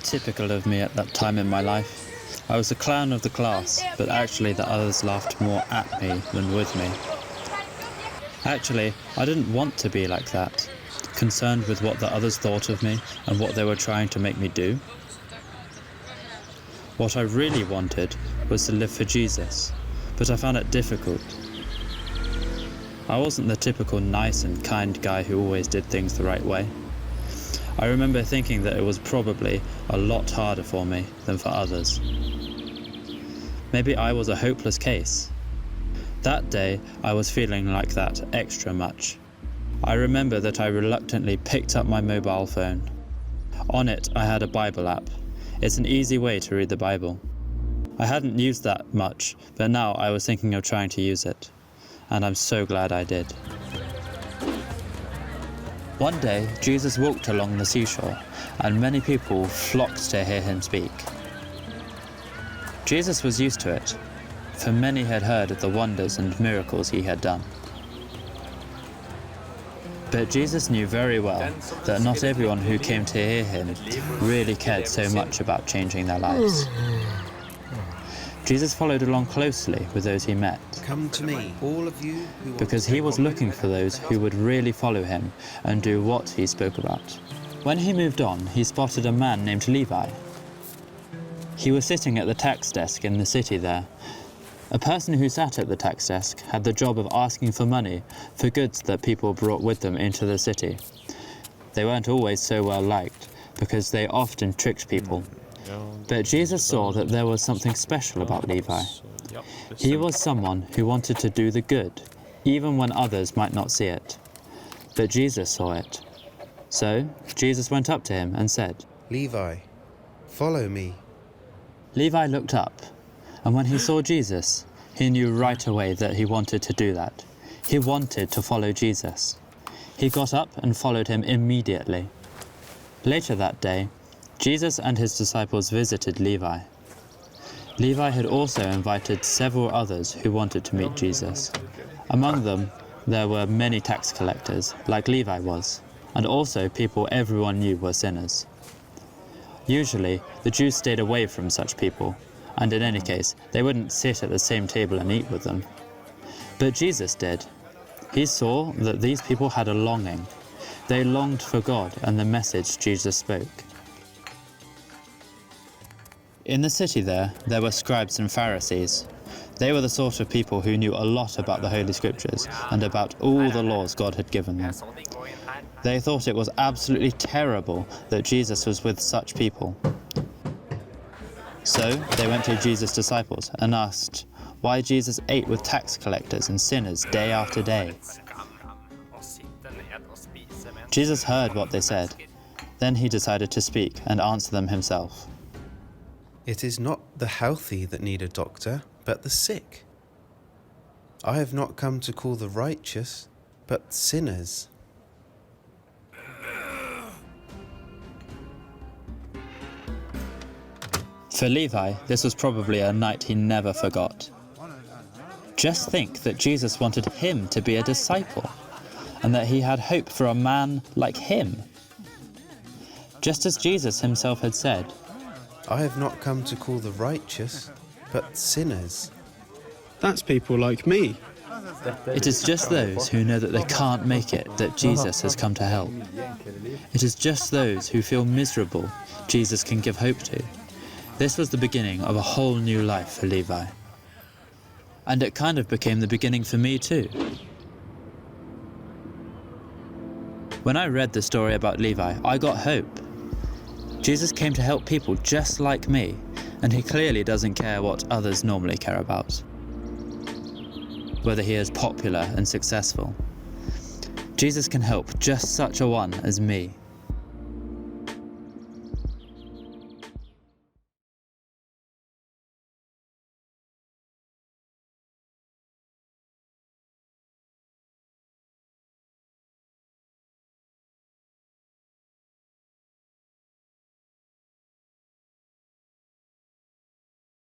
Typical of me at that time in my life. I was the clown of the class, but actually the others laughed more at me than with me. Actually, I didn't want to be like that, concerned with what the others thought of me and what they were trying to make me do. What I really wanted was to live for Jesus, but I found it difficult. I wasn't the typical nice and kind guy who always did things the right way. I remember thinking that it was probably a lot harder for me than for others. Maybe I was a hopeless case. That day, I was feeling like that extra much. I remember that I reluctantly picked up my mobile phone. On it, I had a Bible app. It's an easy way to read the Bible. I hadn't used that much, but now I was thinking of trying to use it. And I'm so glad I did. One day, Jesus walked along the seashore, and many people flocked to hear him speak. Jesus was used to it, for many had heard of the wonders and miracles he had done. But Jesus knew very well that not everyone who came to hear him really cared so much about changing their lives. Jesus followed along closely with those he met. Come to me, all of you who Because he was looking for those who would really follow him and do what he spoke about. When he moved on, he spotted a man named Levi. He was sitting at the tax desk in the city there. A person who sat at the tax desk had the job of asking for money for goods that people brought with them into the city. They weren't always so well liked because they often tricked people. But Jesus saw that there was something special about Levi. He was someone who wanted to do the good, even when others might not see it. But Jesus saw it. So Jesus went up to him and said, Levi, follow me. Levi looked up, and when he saw Jesus, he knew right away that he wanted to do that. He wanted to follow Jesus. He got up and followed him immediately. Later that day, Jesus and his disciples visited Levi. Levi had also invited several others who wanted to meet Jesus. Among them, there were many tax collectors, like Levi was, and also people everyone knew were sinners. Usually, the Jews stayed away from such people, and in any case, they wouldn't sit at the same table and eat with them. But Jesus did. He saw that these people had a longing. They longed for God and the message Jesus spoke. In the city there were scribes and Pharisees. They were the sort of people who knew a lot about the Holy Scriptures and about all the laws God had given them. They thought it was absolutely terrible that Jesus was with such people. So they went to Jesus' disciples and asked why Jesus ate with tax collectors and sinners day after day. Jesus heard what they said. Then he decided to speak and answer them himself. It is not the healthy that need a doctor, but the sick. I have not come to call the righteous, but sinners. For Levi, this was probably a night he never forgot. Just think that Jesus wanted him to be a disciple, and that he had hope for a man like him. Just as Jesus himself had said, I have not come to call the righteous, but sinners. That's people like me. it is just those who know that they can't make it that Jesus has come to help. It is just those who feel miserable Jesus can give hope to. This was the beginning of a whole new life for Levi. And it kind of became the beginning for me too. When I read the story about Levi, I got hope. Jesus came to help people just like me, and he clearly doesn't care what others normally care about. Whether he is popular and successful. Jesus can help just such a one as me.